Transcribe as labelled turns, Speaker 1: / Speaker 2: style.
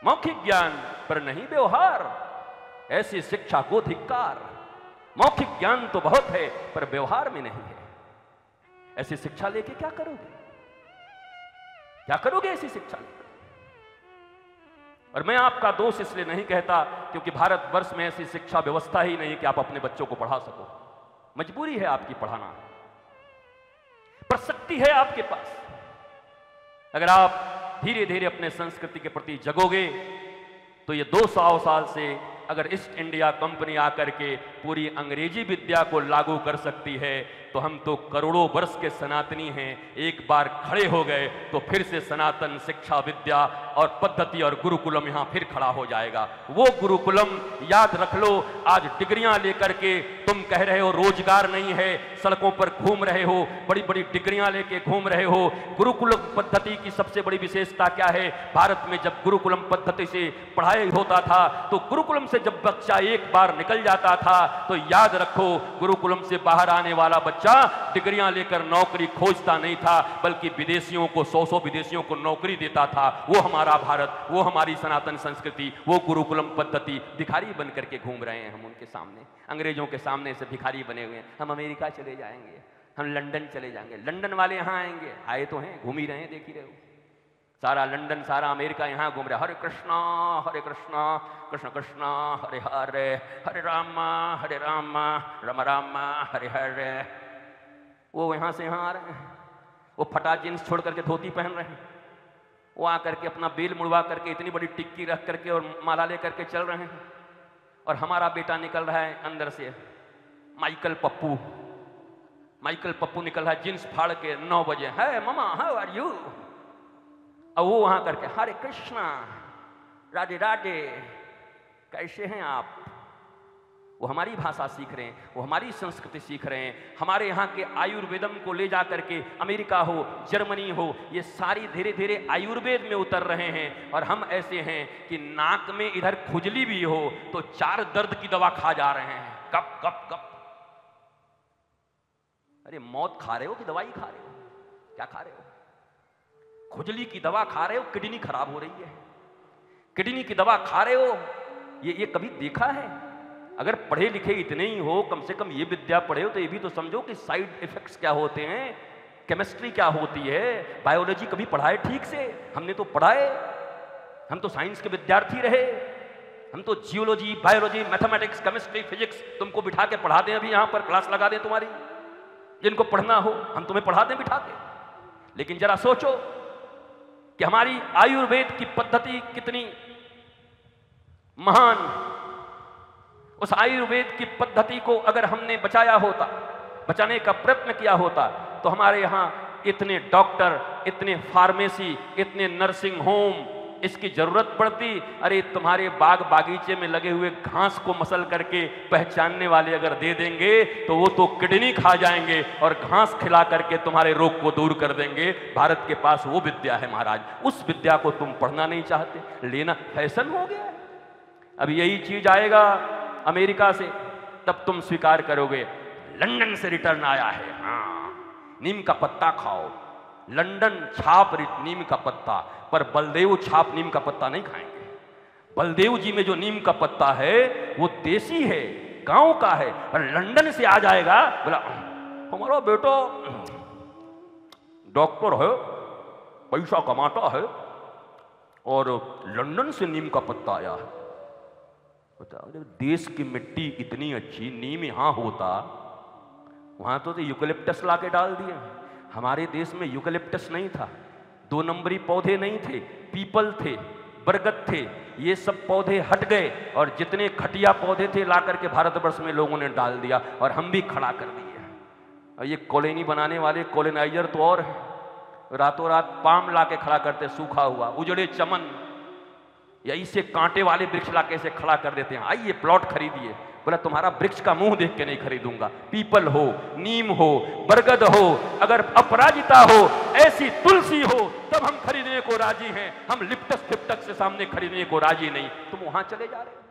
Speaker 1: मौखिक ज्ञान पर नहीं व्यवहार, ऐसी शिक्षा को धिक्कार। मौखिक ज्ञान तो बहुत है पर व्यवहार में नहीं है। ऐसी शिक्षा लेके क्या करोगे? क्या करोगे ऐसी शिक्षा लेकर? और मैं आपका दोष इसलिए नहीं कहता क्योंकि भारतवर्ष में ऐसी शिक्षा व्यवस्था ही नहीं कि आप अपने बच्चों को पढ़ा सको। मजबूरी है आपकी पढ़ाना, पर शक्ति है आपके पास। अगर आप धीरे धीरे अपने संस्कृति के प्रति जगोगे तो ये 200 साल से अगर ईस्ट इंडिया कंपनी आकर के पूरी अंग्रेजी विद्या को लागू कर सकती है तो हम तो करोड़ों वर्ष के सनातनी हैं। एक बार खड़े हो गए तो फिर से सनातन शिक्षा विद्या और पद्धति और गुरुकुलम यहां फिर खड़ा हो जाएगा। वो गुरुकुलम याद रख लो। आज डिग्रियां लेकर के तुम कह रहे हो रोजगार नहीं है, सड़कों पर घूम रहे हो, बड़ी बड़ी डिग्रियां लेके घूम रहे हो। गुरुकुलम पद्धति की सबसे बड़ी विशेषता क्या है? भारत में जब गुरुकुलम पद्धति से पढ़ाई होता था तो गुरुकुलम से जब बच्चा एक बार निकल जाता था तो याद रखो गुरुकुलम से बाहर आने वाला बच्चा डिग्रियां लेकर नौकरी खोजता नहीं था, बल्कि विदेशियों को 100 विदेशियों को नौकरी देता था। वो हमारा भारत, वो हमारी सनातन संस्कृति, वो गुरुकुलम पद्धति। भिखारी बन करके घूम रहे हैं हम उनके सामने, अंग्रेजों के सामने से भिखारी बने हुए हैं। हम अमेरिका चले जाएंगे, हम लंदन चले जाएंगे, लंदन वाले यहां आएंगे, आए तो हैं, घूम ही रहे हैं, देख ही रहे हो। सारा लंदन सारा अमेरिका यहां घूम रहा है। हरे कृष्णा कृष्ण कृष्ण हरे हरे, हरे राम राम राम हरे हरे। वो यहां से यहां आ रहे हैं, वो फटा जींस छोड़ करके धोती पहन रहे हैं, वो आकर के अपना बेल मुड़वा करके इतनी बड़ी टिक्की रख करके और माला ले करके चल रहे हैं। और हमारा बेटा निकल रहा है अंदर से, माइकल पप्पू निकल रहा है जींस फाड़ के 9 बजे, है ममा हाउ आर यू। और वो वहां करके हरे कृष्णा राधे राधे, कैसे हैं आप। वो हमारी भाषा सीख रहे हैं, वो हमारी संस्कृति सीख रहे हैं। हमारे यहाँ के आयुर्वेदम को ले जा करके अमेरिका हो, जर्मनी हो, ये सारी धीरे धीरे आयुर्वेद में उतर रहे हैं। और हम ऐसे हैं कि नाक में इधर खुजली भी हो तो 4 दर्द की दवा खा जा रहे हैं। कप कप कप, अरे मौत खा रहे हो कि दवाई खा रहे हो? क्या खा रहे हो? खुजली की दवा खा रहे हो, किडनी खराब हो रही है, किडनी की दवा खा रहे हो। ये कभी देखा है? अगर पढ़े लिखे इतने ही हो, कम से कम ये विद्या पढ़े हो तो ये भी तो समझो कि साइड इफेक्ट्स क्या होते हैं, केमिस्ट्री क्या होती है, बायोलॉजी कभी पढ़ाए ठीक से? हमने तो पढ़ाए, हम तो साइंस के विद्यार्थी रहे, हम तो geology, biology, mathematics, chemistry, physics तुमको बिठा के पढ़ा दें, अभी यहां पर क्लास लगा दें तुम्हारी, जिनको पढ़ना हो हम तुम्हें पढ़ा दें बिठा के। लेकिन जरा सोचो कि हमारी आयुर्वेद की पद्धति कितनी महान। उस आयुर्वेद की पद्धति को अगर हमने बचाया होता, बचाने का प्रयत्न किया होता, तो हमारे यहाँ इतने डॉक्टर, इतने फार्मेसी, इतने नर्सिंग होम इसकी जरूरत पड़ती। अरे तुम्हारे बाग बागीचे में लगे हुए घास को मसल करके पहचानने वाले अगर दे देंगे तो वो तो किडनी खा जाएंगे और घास खिला करके तुम्हारे रोग को दूर कर देंगे। भारत के पास वो विद्या है महाराज, उस विद्या को तुम पढ़ना नहीं चाहते, लेना फैशन हो गया। अब यही चीज आएगा अमेरिका से, तब तुम स्वीकार करोगे। लंदन से रिटर्न आया है, हाँ, नीम का पत्ता खाओ, लंदन छाप नीम का पत्ता, पर बलदेव छाप नीम का पत्ता नहीं खाएंगे। बलदेव जी में जो नीम का पत्ता है वो देसी है, गांव का है। और लंदन से आ जाएगा, बोला हमारा बेटा डॉक्टर है, पैसा कमाता है और लंदन से नीम का पत्ता आया है। देश की मिट्टी इतनी अच्छी, नीम यहां होता, वहां तो यूकलिप्टस ला के डाल दिए। हमारे देश में यूकलिप्टस नहीं था, 2 नंबरी पौधे नहीं थे, पीपल थे, बरगद थे, ये सब पौधे हट गए और जितने घटिया पौधे थे ला करके भारतवर्ष में लोगों ने डाल दिया और हम भी खड़ा कर दिए। और ये कॉलोनी बनाने वाले कॉलोनाइजर तो और है, रातों रात पाम ला के खड़ा करते, सूखा हुआ उजड़े चमन या इसे कांटे वाले वृक्ष ला के इसे खड़ा कर देते हैं। आइए प्लॉट खरीदिए, बोला तुम्हारा वृक्ष का मुंह देख के नहीं खरीदूंगा। पीपल हो, नीम हो, बरगद हो, अगर अपराजिता हो, ऐसी तुलसी हो, तब हम खरीदने को राजी हैं। हम लिप्टस फिप्टस से सामने खरीदने को राजी नहीं। तुम वहां चले जा रहे हो।